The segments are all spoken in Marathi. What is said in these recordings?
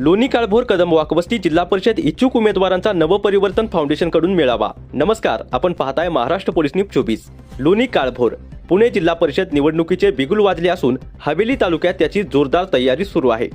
लोणी काळभोर कदम वाकवस्ती जिल्हा परिषद इच्छुक उमेदवारांचा नवपरिवर्तन फाउंडेशन कडून मेळावा। नमस्कार, आपण पाहताय महाराष्ट्र पोलीस न्यूज 24। लोणी काळभोर पुणे जिल्हा परिषद निवडणुकीचे बिगुल वाजले असून हवेली तालुक्यात त्याची जोरदार तयारी सुरू आहे।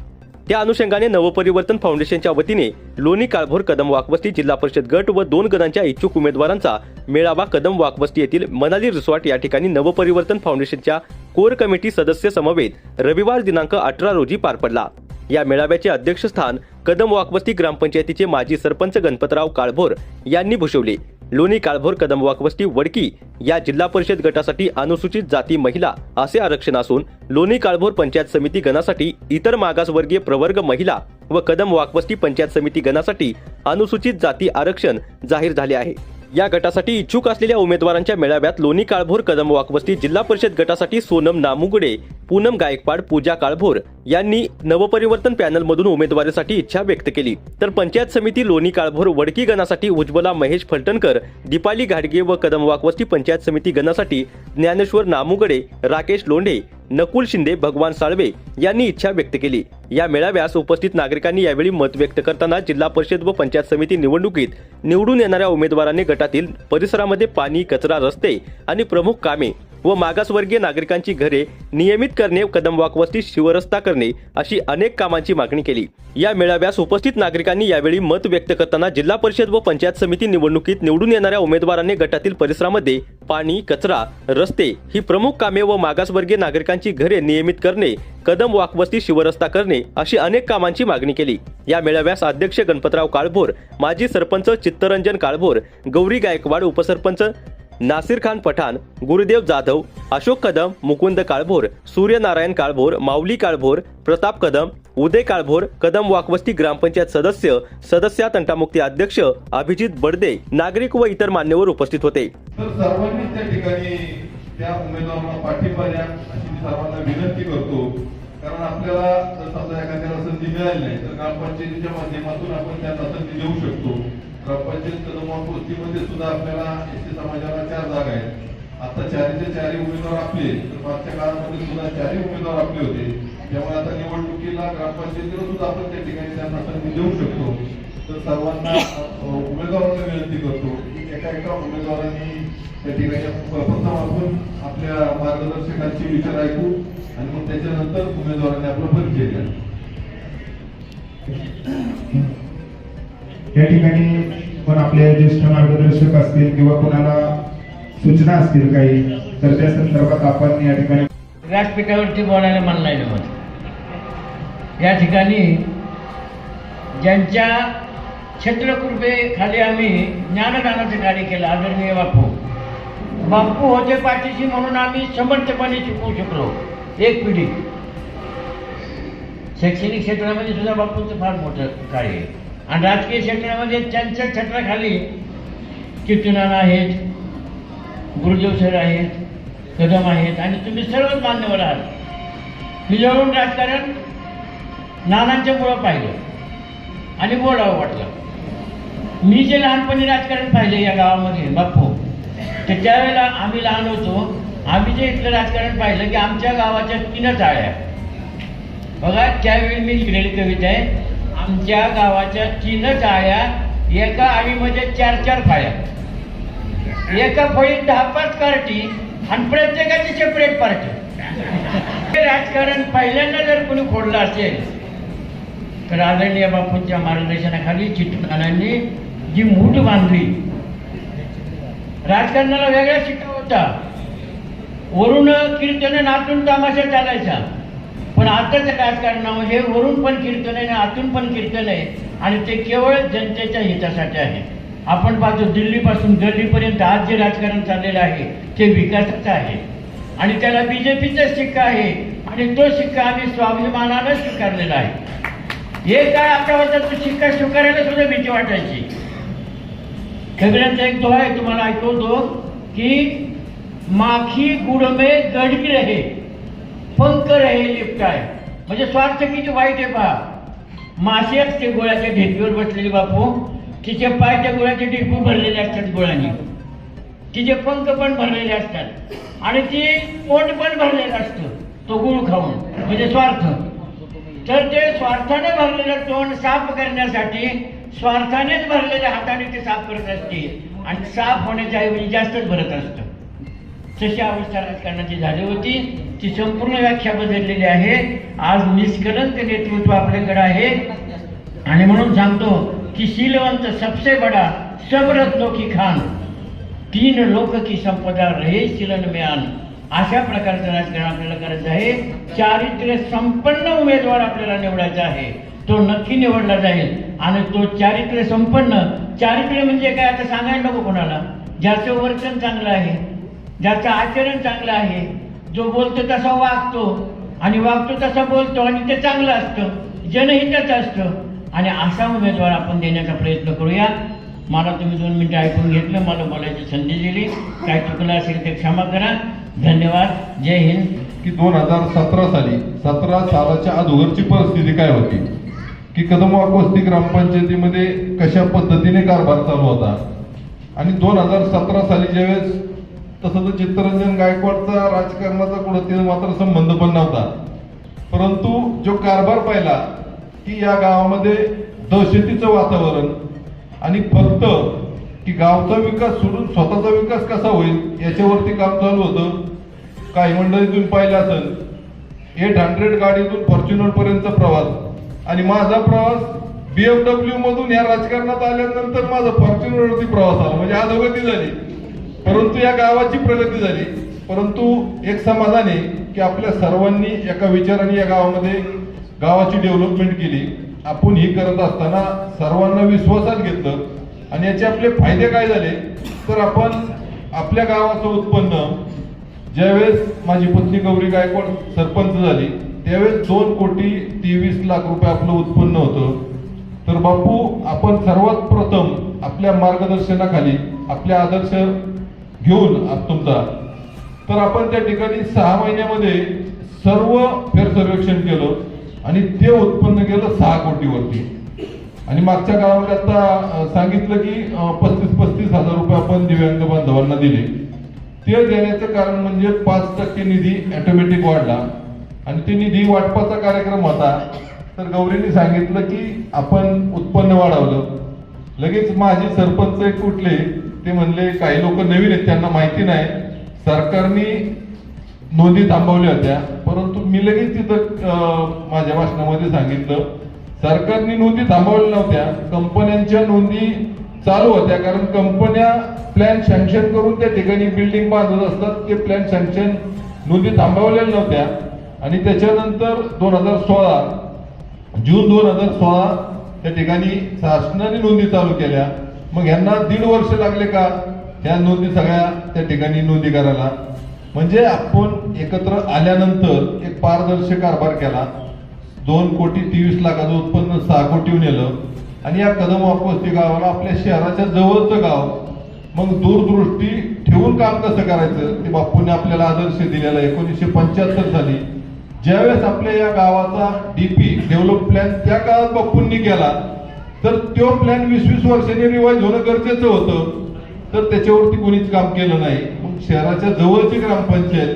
त्या अनुषंगाने नवपरिवर्तन फाउंडेशनच्या वतीने लोणी काळभोर कदम वाकवस्ती जिल्हा परिषद गट व 2 गणांच्या इच्छुक उमेदवारांचा मेळावा कदम वाकवस्ती येथील मनाली रिसॉर्ट या ठिकाणी नवपरिवर्तन फाउंडेशनच्या कोर कमिटी सदस्य समवेत रविवार दिनांक 18 रोजी पार पडला। या मेळाव्याचे अध्यक्षस्थान कदम वाकवस्ती ग्रामपंचायतीचे माजी सरपंच गणपतराव काळभोर यांनी भूषवले। लोणी काळभोर कदम वाकवस्ती वडकी या जिल्हा परिषद गटासाठी अनुसूचित जाती महिला असे आरक्षण असून लोणी काळभोर पंचायत समिती गणासाठी इतर मागासवर्गीय प्रवर्ग महिला व कदम वाकवस्ती पंचायत समिती गणासाठी अनुसूचित जाती आरक्षण जाहीर झाले आहे। या गटासाठी इच्छुक असलेल्या उमेदवारांच्या मेळाव्यात लोणी काळभोर कदम वाकवस्ती जिल्हा परिषद गटासाठी सोनम नामुगडे, पूनम गायकवाड, पूजा काळभोर यांनी नवपरिवर्तन पॅनल मधून उमेदवारीसाठी इच्छा व्यक्त केली। तर पंचायत समिती लोणी काळभोर वडकी गणासाठी उज्ज्वला महेश फलटणकर, दीपाली घाडगे व कदम वाकवस्ती पंचायत समिती गणासाठी ज्ञानेश्वर नामुगडे, राकेश लोंढे, नकुल शिंदे, भगवान साळवे यांनी इच्छा व्यक्त केली। या मेळाव्यास उपस्थित नागरिकांनी यावेळी मत व्यक्त करताना जिल्हा परिषद व पंचायत समिती निवडणुकीत निवडून येणाऱ्या उमेदवारांनी गटातील परिसरामध्ये पाणी, कचरा, रस्ते आणि प्रमुख कामे व मागासवर्गीय नागरिकांची घरे नियमित करणे, कदम वाकवस्ती शिवरस्ता करणे अशी अनेक कामांची मागणी केली। या मेळाव्यास उपस्थित नागरिकांनी यावेळी मत व्यक्त करताना जिल्हा परिषद व पंचायत समिती निवडणुकीत निवडून येणाऱ्या उमेदवारांनी गटातील परिसरामध्ये पाणी, कचरा, रस्ते ही प्रमुख कामे व मागासवर्गीय नागरिकांची घरे नियमित करणे, कदम वाकवस्ती शिवरस्ता करणे अशी अनेक कामांची मागणी केली। या मेळाव्यास अध्यक्ष गणपतराव काळभोर, माजी सरपंच चित्तरंजन काळभोर, गौरी गायकवाड, उपसरपंच नासिर खान पठाण, गुरुदेव जाधव, अशोक कदम, मुकुंद काळभोर, सूर्यनारायण काळभोर, माऊली काळभोर, प्रताप कदम, उदय काळभोर, कदम वाकवस्ती ग्रामपंचायत सदस्य तंटामुक्ती अध्यक्ष अभिजित बडदे, नागरिक व इतर मान्यवर उपस्थित होते। तर सर्वांनी त्या ठिकाणी त्या उमेदवारांना पाठिंबा द्या अशी सर्वांना विनंती करतो। कारण आपल्याला जर समजा एखाद्याला संधी मिळाली नाही तर ग्रामपंचायतीच्या माध्यमातून आपण त्यांना संधी देऊ शकतो। ग्रामपंचायत कदम वाकवस्तीमध्ये सुद्धा आपल्याला एसटी समाजाला 4 जागा आहेत। आता 4चे उमेदवार आपले, तर मागच्या काळामध्ये सुद्धा 4 उमेदवार आपले होते। त्यामुळे आता निवडणुकीला ग्रामपंचायतीला सुद्धा आपण त्या ठिकाणी त्यांना संधी देऊ शकतो। तर सर्वांना उमेदवारांना विनंती करतो की एका उमेदवारांनी त्या ठिकाणी प्रथम आपण आपल्या मार्गदर्शकांचे विचार ऐकू आणि मग त्याच्यानंतर उमेदवारांनी आपला परिचय द्या। या ठिकाणी पण आपले ज्येष्ठ मार्गदर्शक असतील किंवा कोणाला सूचना असतील काही, तर त्या संदर्भात आपण या ठिकाणी व्यासपीठावरती बोलायला मला नाही जमत। या ठिकाणी ज्यांच्या छत्रकृपेखाली आम्ही ज्ञानदानाचं कार्य केलं, आदरणीय बापू होते पाठीशी म्हणून आम्ही समर्थपणे शिकवू शकलो एक पिढी। शैक्षणिक क्षेत्रामध्ये सुद्धा बापूंचं फार मोठं कार्य आहे आणि राजकीय क्षेत्रामध्ये त्यांच्या छत्राखाली कीर्तनान आहेत, गुरुदेव सर आहेत, कदम आहेत आणि तुम्ही सर्वच मान्यवर आहात। मी जवळून राजकारण नानांच्या मुळं पाहिलं आणि बोलावं वाटलं। मी जे लहानपणी राजकारण पाहिले या गावामध्ये बापू, तर त्यावेळेला आम्ही लहान होतो, आम्ही जे इथलं राजकारण पाहिलं की आमच्या गावाच्या 3 चाळ्या बघा, त्यावेळी मी लिहिलेली कविता आहे, आमच्या गावाच्या 3 चाळ्या, एका आळीमध्ये 4 फाळ्या, एका फळीत 10-5 कार्टी आणि प्रत्येकाची सेपरेट पार्टी। हे राजकारण पहिल्यांदा जर कोणी खोडलं असेल तर आदरणीय बापूंच्या मार्गदर्शनाखाली चित्रकारांनी जी मूठ बांधली। राजकारणाला वेगळा शिक्का होता, वरून कीर्तन आतून तमाशा चालायचा, पण आताच्या राजकारणामध्ये वरून पण कीर्तन आहे, आतून पण कीर्तन आहे आणि ते केवळ जनतेच्या हितासाठी आहे। आपण पाहतो दिल्लीपासून गल्लीपर्यंत आज जे राजकारण चाललेलं आहे ते विकासाचं आहे आणि त्याला बीजेपीचा शिक्का आहे आणि तो शिक्का आम्ही स्वाभिमानानं स्वीकारलेला आहे। हे काय आपल्याबद्दल तो शिक्का स्वीकारायला सुद्धा भीती वाटायची। सगळ्यांचा एक दोहा आहे, तुम्हाला ऐकवतो की माखी गुड़ में गडगी रहे, पंख रहे लिपटाय। म्हणजे स्वार्थ किती वाईट आहे पहा। माशी असते गोळ्याच्या ढेपीवर बसलेली बापू, तिचे पाय त्या गोळ्याचे ढेपू भरलेले असतात गोळ्याने, तिचे पंख पण भरलेले असतात आणि ती पोट पण भरलेलं असतं तो गुळ खाऊन, म्हणजे स्वार्थ। तर ते स्वार्थाने भरलेलं तोंड साफ करण्यासाठी स्वार्थानेच भरलेल्या हाताने ते साफ करत असते आणि साफ होण्याच्या ऐवजी जास्तच भरत असतं. तशी अवस्था राजकारणाची झाली होती. ती संपूर्ण व्याख्या बदललेली आहे. आज निष्कलंक नेतृत्व आपल्याकडे आहे आणि म्हणून सांगतो की शीलवंत सबसे बडा सब रत्नों की खान, 3 लोक की संपदा रहे शिलन में आन. अशा प्रकारचं राजकारण आपल्याला करायचं आहे. चारित्र्य संपन्न उमेदवार आपल्याला निवडायचा आहे. तो नक्की निवडला जाईल आणि तो चारित्र्य संपन्न, चारित्र्य म्हणजे काय आता सांगायला नको कोणाला, ज्याचं वर्तन चांगलं आहे, ज्याचं आचरण चांगलं आहे, जो बोलतो तसा वागतो आणि वागतो तसा बोलतो आणि ते चांगलं असतं, जनहिताचं असतं आणि असा उमेदवार आपण देण्याचा प्रयत्न करूया. मला तुम्ही 2 मिनिटं ऐकून घेतलं, मला बोलायची संधी दिली. काय चुकलं असेल ते क्षमा करा. धन्यवाद. जय हिंद. की 2017 साली 17 सालाच्या अगोदरची परिस्थिती काय होती की कदमवाक वस्ती ग्रामपंचायतीमध्ये कशा पद्धतीने कारभार चालू होता आणि 2017 साली ज्यावेळेस तसं तर चित्तरंजन गायकवाडचा राजकारणाचा कुठे मात्र संबंध पण नव्हता, परंतु जो कारभार पाहिला की या गावामध्ये दहशतीचं वातावरण आणि फक्त की गावचा विकास सोडून स्वतःचा विकास कसा होईल याच्यावरती काम चालू होतं. काही मंडळीतून पाहिलं असेल 800 गाडीतून फॉर्च्युनर पर्यंतचा प्रवास आणि माझा प्रवास BMW मधून या राजकारणात आल्यानंतर माझा फॉर्च्युनरवरती प्रवास आला. म्हणजे अधोगती झाली, परंतु या गावाची प्रगती झाली. परंतु एक समाधान आहे की आपल्या सर्वांनी एका विचाराने या गावामध्ये गावाची डेव्हलपमेंट केली. आपण ही करत असताना सर्वांना विश्वासात घेतलं आणि याचे आपले फायदे काय झाले तर आपण आपल्या गावाचं उत्पन्न, ज्यावेळेस माझी पत्नी गौरी गायकवाड सरपंच झाली त्यावेळेस 2,23,00,000 रुपये आपलं उत्पन्न होतं. तर बापू, आपण सर्वात प्रथम आपल्या मार्गदर्शनाखाली आपले आदर्श घेऊन तुमचा, तर आपण त्या ठिकाणी 6 महिन्यामध्ये सर्व फेरसर्वेक्षण केलं आणि ते उत्पन्न गेलं 6 कोटीवरती. आणि मागच्या काळामध्ये आता सांगितलं की 35,000 रुपये आपण दिव्यांग बांधवांना दिले. ते देण्याचं कारण म्हणजे 5% निधी ऑटोमॅटिक वाढला आणि ते निधी वाटपाचा कार्यक्रम होता. तर गौरीने सांगितलं की आपण उत्पन्न वाढवलं. लगेच माझे सरपंच एक कुठले ते म्हणले, काही लोक नवीन आहेत त्यांना माहिती नाही, सरकारने नोंदी थांबवल्या होत्या, परंतु मी लगेच तिथं माझ्या भाषणामध्ये सांगितलं सरकारने नोंदी थांबवल्या नव्हत्या, कंपन्यांच्या नोंदी चालू होत्या. कारण कंपन्या प्लॅन सँक्शन करून त्या ठिकाणी बिल्डिंग बांधत असतात, ते प्लॅन सँक्शन नोंदी थांबवलेल्या नव्हत्या. आणि त्याच्यानंतर 2016 जून 2016 त्या ठिकाणी शासनाने नोंदी चालू केल्या. मग यांना 1.5 वर्ष लागले का ह्या नोंदी सगळ्या त्या ठिकाणी नोंदी करायला. म्हणजे आपण एकत्र आल्यानंतर एक पारदर्शक कारभार केला. 2,23,00,000 उत्पन्न 6 कोटी नेलं आणि या कदमवाक वस्ती गावाला आपल्या शहराच्या जवळचं गाव, मग दूरदृष्टी ठेवून काम कसं करायचं ते बापूंनी आपल्याला आदर्श दिलेला. 1975 साली ज्यावेळेस आपल्या या गावाचा DP डेव्हलप प्लॅन त्या काळात बापूंनी केला, तर तो प्लॅन 20-20 वर्षांनी रिवाइज होणं गरजेचं होतं. तर त्याच्यावरती कोणीच काम केलं नाही. मग शहराच्या जवळची ग्रामपंचायत,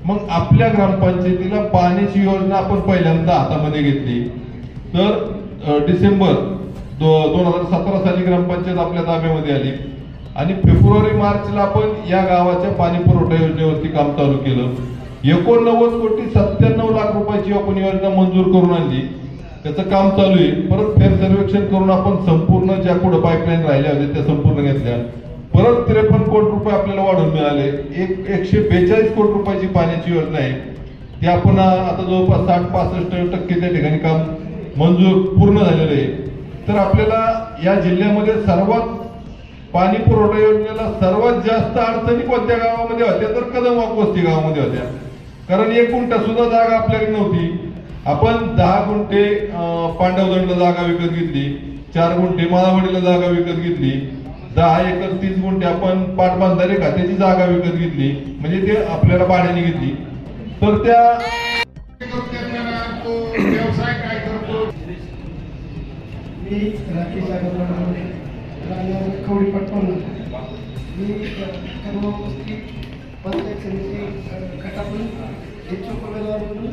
मग आपल्या ग्रामपंचायतीला पाण्याची योजना आपण पहिल्यांदा हातामध्ये घेतली. तर डिसेंबर 2017 साली ग्रामपंचायत आपल्या ताब्यामध्ये आली आणि फेब्रुवारी-मार्चला आपण या गावाच्या पाणी पुरवठा योजनेवरती काम चालू केलं. 89,97,00,000 रुपयाची आपण योजना मंजूर करून आणली. त्याचं काम चालू आहे. परत फेरसर्वेक्षण करून आपण संपूर्ण ज्या पुढे पाईपलाईन राहिल्या होत्या त्या संपूर्ण घेतल्या. परत 53 कोटी रुपये आपल्याला वाढून मिळाले. 142 कोटी रुपयाची पाण्याची योजना आहे, ती आपण आता जवळपास 60-65% त्या ठिकाणी काम मंजूर पूर्ण झालेलं आहे. तर आपल्याला या जिल्ह्यामध्ये सर्वात पाणी पुरवठा योजनेला सर्वात जास्त अडचणी कोणत्या गावामध्ये होत्या तर कदमवाक वस्ती गावामध्ये होत्या. कारण 1 गुंठा सुद्धा जागा आपल्याकडे नव्हती. आपण 10 गुंठे पांडवदंडला जागा विकत घेतली, 4 गुंठे माळावाडीला जागा विकत घेतली, 10 एकर 30 गुंठे आपण पाटबंधारे खात्याची जागा विकत घेतली, म्हणजे ते आपल्याला भाड्याने घेतली. तर त्या व्यवसाय काय करतो. मी राकेश कवडी पटवून मी कदमवाक वस्ती पंचायत समिती गटातून इच्छुक उमेदवार म्हणून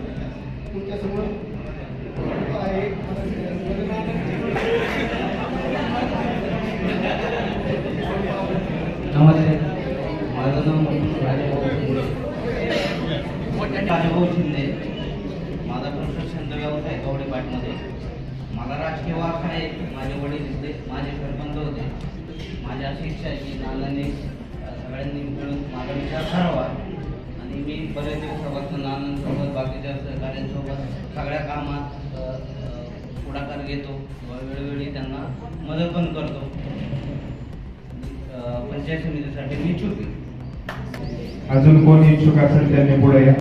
तुमच्यासमोर नमस्ते, माझं नाव राजभाऊ शिंदे. माझा प्रोफेशनल छंद व्यवसाय कवडेपाटमध्ये. मला राजकीय वारसा आहे. माझे वडील होते, माझे सरपंच होते. माझी अशी इच्छा आहे की नानांनी सगळ्यांनी मिळून माझा विचार करावा आणि मी बरेच दिवसापासून नानांसोबत बाकीच्या सहकाऱ्यांसोबत सगळ्या कामात पुढाकार घेतो व वेळोवेळी त्यांना मदत पण करतो. पंचायत समितीसाठी मी इच्छुक आहे. अजून कोण इच्छुक असेल त्यांनी पुढे या.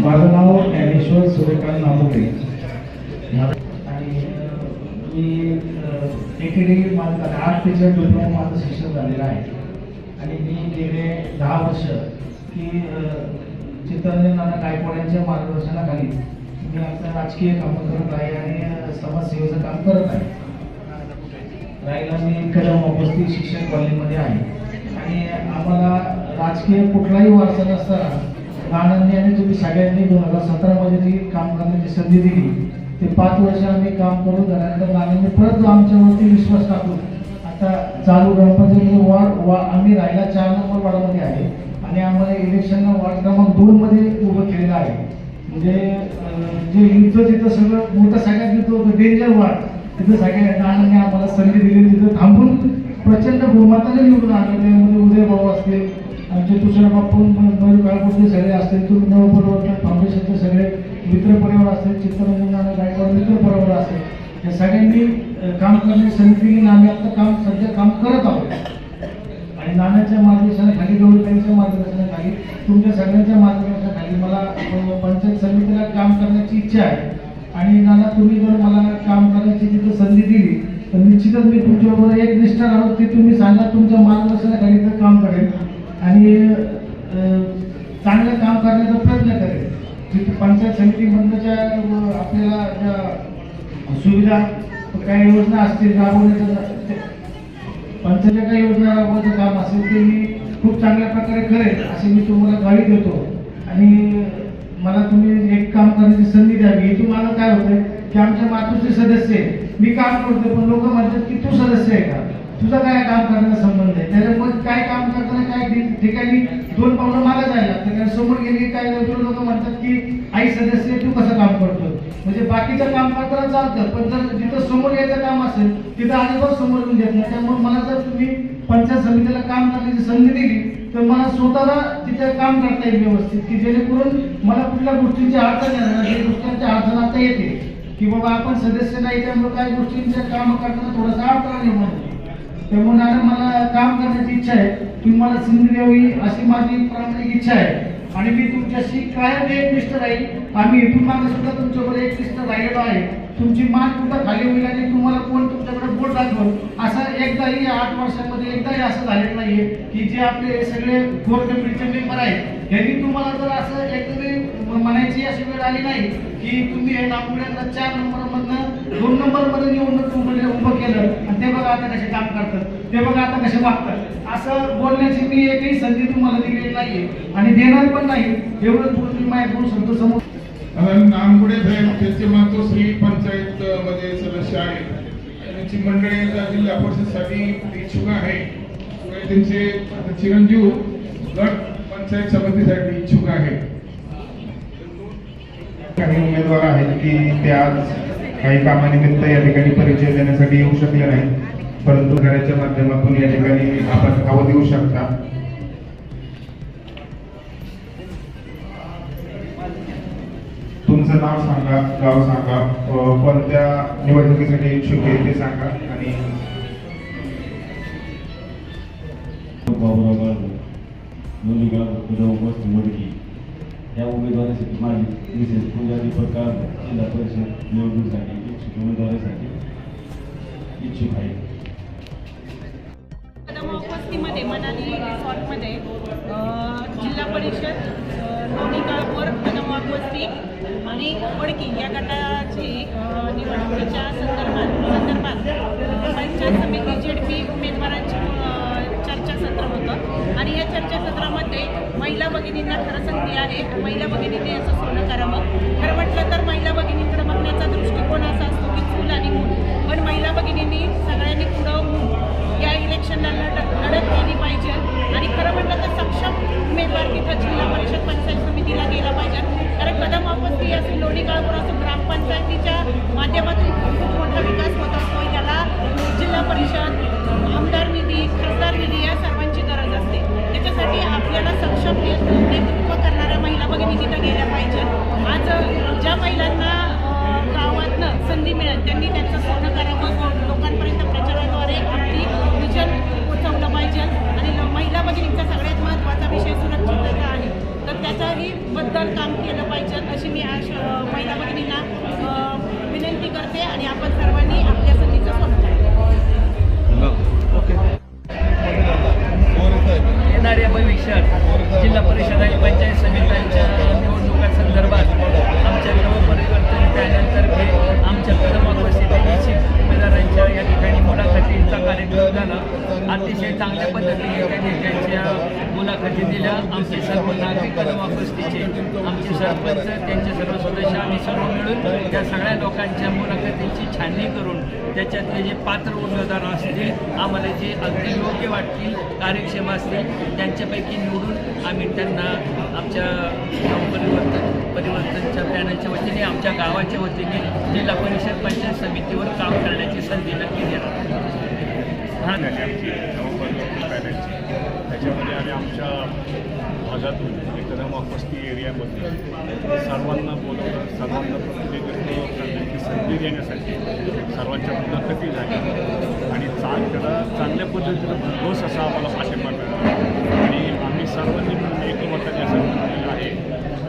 माझं नाव ज्ञानेश्वर सूर्यकांत नामुरे आणि मी एकेडी माझं 8 टीचर डिप्लोमा माझं शिक्षण झालेलं आहे आणि मी गेले 10 वर्ष की चित्तरंजन नाना गायकवाड यांच्या मार्गदर्शनाखाली मी आपलं राजकीय कामं करत आहे आणि समाजसेवेचं काम करत आहे. राहिला मी कदम उपस्थित शिक्षण कॉलेजमध्ये आहे आणि आम्हाला राजकीय कुठलाही वारसा नसताना नानांनी आणि तुम्ही सगळ्यांनी 2017 मध्ये जी काम करण्याची संधी दिली ते 5 वर्ष आम्ही काम करून झाल्यानंतर नानांनी परत आमच्यावरती विश्वास टाकून आता चालू गणपती आम्ही राहिला 4 नंबर वार्डामध्ये आहे आणि आम्हाला इलेक्शनला वार्ड क्रमांक 2 मध्ये उभं केलेलं आहे. म्हणजे जे युद्ध जिथं सगळं मोठं सगळ्यात युद्ध होतं डेंजर वार्ड तिथं सगळ्या नानांनी आम्हाला संधी दिली. तिथं थांबून प्रचंड बहुमताने निवडून आणलं. त्यामध्ये उदय भाऊ असतील, आमचे तुषार बापू मयूर काळपूरचे सगळे असतील, तुम्ही नवपरिवर्तन फाउंडेशनचे सगळे मित्रपरिवार असतील, चित्तरंजन नाना गायकवाड मित्रपरिवार असतील, या सगळ्यांनी काम करण्याची संधी दिली. आम्ही आता सध्या काम करत आहोत आणि नानाच्या मार्गदर्शनाखाली गौरवताईंच्या मार्गदर्शनाखाली तुमच्या सगळ्यांच्या मार्गदर्शनाखाली मला पंचायत समितीला काम करण्याची इच्छा आहे. आणि नाना तुम्ही जर मला काम करण्याची तिथं संधी दिली तर निश्चितच मी तुमच्याबरोबर एक निष्ठा राहून ते तुम्ही सांगा तुमच्या मार्गदर्शनाखाली तर काम करेन आणि चांगलं काम करण्याचा प्रयत्न करेन. जिथे पंचायत समितीमधल्या आपल्याला ज्या सुविधा काही योजना असतील राबवण्याच्या पंचायतच्या काही योजना राबवण्याचं काम असेल ते मी खूप चांगल्या प्रकारे करेन असे मी तुम्हाला ग्वाही देतो. आणि मला तुम्ही एक काम करण्याची संधी द्यावी. इथून मला काय होतंय की आमच्या मातृश्री सदस्य आहे, मी काम करतोय पण लोक म्हणतात की तू सदस्य आहे का, तुझा काय काम करण्याचा संबंध आहे. त्याच्यामुळे काय काम करताना काय ठिकाणी 2 पावलं मागे जायला लागतं. कारण समोर गेली काय लोक म्हणतात की आई सदस्य तू कसं काम करतो. म्हणजे बाकीचं काम करताना चालतं पण जर जिथं समोर यायचं काम असेल तिथं अजिबात समोर येऊन देत नाही. त्यामुळे मला जर तुम्ही पंचायत समितीला काम करण्याची संधी दिली तर मला स्वतःला तिथे काम करता येईल व्यवस्थित की जेणेकरून मला कुठल्या गोष्टींची अडचण येणार नाही. गोष्टींची अडचण आता येते की बाबा आपण सदस्य नाही त्यामुळे काही गोष्टींच्या काम करताना थोडासा अडथळा निर्माण होतो. त्यामुळे नाना मला काम करण्याची इच्छा आहे. तुम्ही मला संधी द्यावी अशी माझी प्रामाणिक इच्छा आहे आणि मी तुमच्याशी कायम एकनिष्ठ राहील. आम्ही इथून मागे सुद्धा तुमच्याकडे एकनिष्ठ राहिलेलो आहे. तुमची मान कुठं खाली होईल आणि तुम्हाला कोण तुमच्याकडे बोट दाखवल असं एकदाही 8 वर्षामध्ये एकदाही असं झालेलं नाहीये की जे आपले सगळे कोर कमिटीचे मेंबर आहेत यांनी तुम्हाला जर असं एकदम म्हणायची अशी वेळ आली नाही की तुम्ही हे नागपुरांना 4 नंबरमधनं 2 नंबरमध्ये निवडणूक उभं केलं आणि ते बघा आता कसे काम करतात, ते बघा आता कसे वागतात असं बोलण्याची मी एकही संधी तुम्हाला दिलेली नाहीये आणि देणार पण नाही. एवढं तुम्ही माझ्या 2 शब्द समोर नानगुडे साहेब त्यांचे मातोश्री पंचायत मध्ये सदस्य आहेत. त्यांची मंडळी जिल्हा परिषदसाठी इच्छुक आहे. त्यांचे चिरंजीव गट पंचायत समितीसाठी इच्छुक आहे. काही उमेदवार आहेत की ते आज काही कामानिमित्त या ठिकाणी परिचय देण्यासाठी येऊ शकले नाही, परंतु घराच्या माध्यमातून या ठिकाणी आपण हवं देऊ शकता. तुमचं नाव सांगा, गाव सांगा, कोणत्या निवडणुकीसाठी इच्छुक आहे ते सांगा आणि या उमेदवारासाठी माझी मिसेस पूजा दीपक जिल्हा परिषद निवडणुकीसाठी इच्छुक उमेदवारासाठी इच्छुक आहे. कदम उपस्थितीमध्ये मनाली रिसॉर्टमध्ये जिल्हा परिषद लोणी काळभोर कदम उपस्थिती आणि वडकी या गटाची निवडणुकीच्या संदर्भात पंचायत समिती झेडपी उमेदवारांची चर्चासत्र होतं आणि या चर्चासत्रामध्ये होते. महिला भगिनींना खरं संधी आहे. महिला भगिनींनी याचं सोनं करावं. खरं म्हटलं तर महिला भगिनींकडे बघण्याचा दृष्टिकोन असा असतो की चूल आणि मूल, पण महिला भगिनींनी सगळ्यांनी पुढं होऊन या इलेक्शनला लढत केली पाहिजे. आणि खरं म्हटलं तर सक्षम उमेदवार तिथं जिल्हा परिषद पंचायत समितीला गेला पाहिजे. कारण कदम ऑफस्टी असेल, लोणी काळभोर असो, ग्रामपंचायतीच्या माध्यमातून खूप मोठा विकास होत असतो. याला जिल्हा परिषद, आमदार निधी, खासदार निधी या सर्वांची गरज असते. त्याच्यासाठी आपल्याला सक्षम नेतृत्व करणाऱ्या महिला भगिनी तिथं गेल्या पाहिजे. आज ज्या महिलांना गावातनं संधी मिळेल त्यांनी त्यांचं सोनं करावं, लोकांपर्यंत प्रचाराद्वारे आपली विजन पोचवलं पाहिजे. आणि महिला भगिनींचा सगळ्यात महत्त्वाचा विषय सुरक्षितता आहे, तर त्याच्याही बद्दल काम केलं पाहिजे अशी मी आज महिला भगिनींना विनंती करते. आणि आपण सर्वांनी आपल्या संधीचं सोनं करावं. येणाऱ्या भविष्यात जिल्हा परिषद आणि पंचायत समित्यांच्या निवडणुकांसंदर्भात आमच्या नवपरिवर्तन पॅनलतर्फे आमच्या कदम उपस्थितीची उमेदवारांच्या या ठिकाणी मुलाखतींचा कार्यक्रम झाला. अतिशय चांगल्या पद्धतीने त्यांनी त्यांच्या मुलाखती दिल्या. आमचे सर्व नागरिक कदम उपस्थितीचे, आमचे सरपंच, त्यांचे सर्व सदस्य, आम्ही सर्व मिळून त्या सगळ्या लोकांच्या मुलाखतींची छाननी करून त्याच्यातले जे पात्र उमेदवार असतील, आम्हाला जे अगदी योग्य वाटतील, कार्यक्षम असतील, त्यांच्यापैकी निवडून आम्ही त्यांना आमच्या परिवर्तनच्या पॅनलच्या वतीने, आमच्या गावाच्या वतीने जिल्हा परिषद पंचायत समितीवर काम करण्याची संधी नक्की देणार. हां झाली आमची पॅनलची. त्याच्यामध्ये आम्ही आमच्या भागातून कदम ऑफस्टी एरियामध्ये सर्वांना बोलवलं, सर्वांना प्रतिनिधित्व करण्याची संधी देण्यासाठी सर्वांच्या मुलाखती झाल्या आणि त्याला चांगल्या पद्धतीनं भरघोस असा आम्हाला पाठिंबा मिळाला. आणि आम्ही सर्वांनी मिळून एकमताने असं म्हटलेलं आहे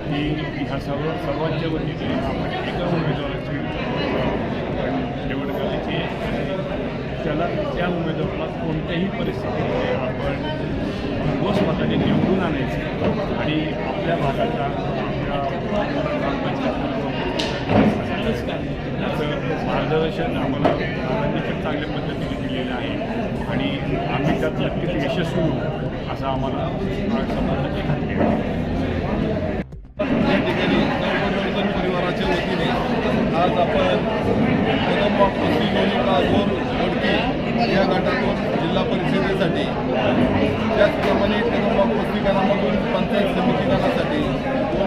की ह्या सर्वांच्या वतीने आपण एका उमेदवाराची निवड करायची आहे. त्याला त्या उमेदवाराला कोणत्याही परिस्थितीमध्ये आपण भरघोस मताने निवडून आणायचं आणि आपल्या भागाच्या त्याचं मार्गदर्शन आम्हाला पण चांगल्या पद्धतीने दिलेलं आहे आणि आम्ही त्यात नक्कीच यशस्वी होऊ असं आम्हाला समजण्याची खात्री आहे. या ठिकाणी नवपरिवर्तन परिवाराच्या वतीने आज आपण कदम ऑफस्टी लोणी काळभोर वडकी या गटातून जिल्हा परिषदेसाठी, त्याचप्रमाणे कदम ऑफस्टी गणामधून पंचायत समिती गणासाठी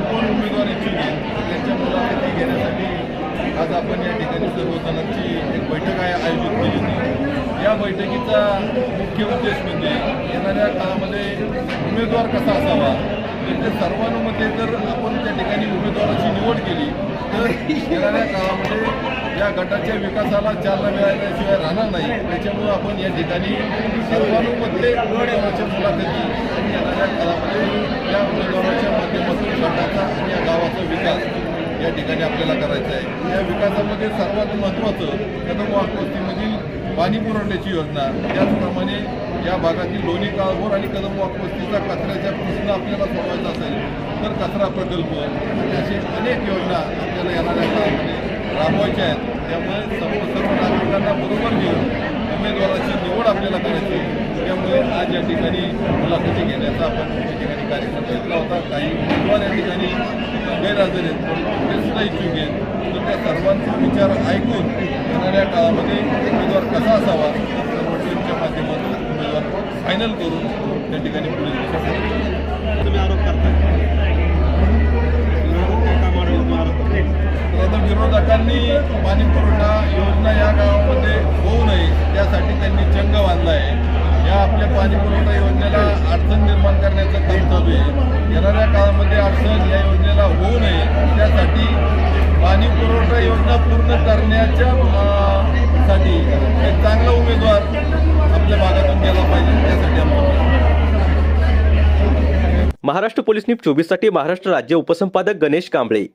कोण उमेदवार इच्छुक आहेत त्यांच्या मुलाखती घेण्यासाठी आज आपण या ठिकाणी सर्वजणांची एक बैठक आयोजित केली होती. या बैठकीचा मुख्य उद्देश म्हणजे येणाऱ्या काळामध्ये उमेदवार कसा असावा, म्हणजे सर्वानुमते जर आपण त्या ठिकाणी उमेदवाराची निवड केली तर येणाऱ्या काळामध्ये या गटाच्या विकासाला चालना मिळाल्याशिवाय राहणार नाही. त्याच्यामुळं आपण या ठिकाणी सर्वानुमते उमेदवाराच्या मुलाखती आणि येणाऱ्या काळामध्ये या उमेदवाराच्या माध्यमातून गटाचा आणि या गावाचा विकास या ठिकाणी आपल्याला करायचा आहे. या विकासामध्ये सर्वात महत्त्वाचं कदम ऑफस्टीमधील पाणी पुरवठ्याची योजना, त्याचप्रमाणे या भागातील लोणी काळभोर आणि कदम ऑफस्टीचा कचऱ्याचा प्रश्न आपल्याला सोडवायचा असेल तर कचरा प्रकल्प आणि असे अनेक योजना आपल्याला येणाऱ्या काळामध्ये राबवायच्या आहेत. त्यामुळे सर्व नागरिकांना बरोबर घेऊन उमेदवाराची निवड आपल्याला करायची आहे. त्यामुळे आज या ठिकाणी मुलाखती घेण्याचा आपण या ठिकाणी कार्यक्रम घेतला होता. काही उमेदवार या ठिकाणी गैरहजर आहेत, सुद्धा इच्छुक आहेत, तर त्या सर्वांचे विचार ऐकून येणाऱ्या काळामध्ये उमेदवार कसा असावा सर्वच्या माध्यमातून उमेदवार फायनल करून त्या ठिकाणी पुढे तुम्ही आरोप करताय. तर आता विरोधकांनी पाणी पुरवठा योजना या गावामध्ये होऊ नये त्यासाठी त्यांनी चंग बांधला आहे. या आपल्या पाणी पुरवठा योजनेला अडचण निर्माण करण्याचं काम चालू आहे. येणाऱ्या काळामध्ये अडचण या योजनेला होऊ नये त्यासाठी पाणी पुरवठा योजना पूर्ण करण्याच्या साठी एक चांगला उमेदवार आपल्या भागातून गेला पाहिजे त्यासाठी आपण. महाराष्ट्र पोलीस न्यूज 24 साठी महाराष्ट्र राज्य उपसंपादक गणेश कांबळे.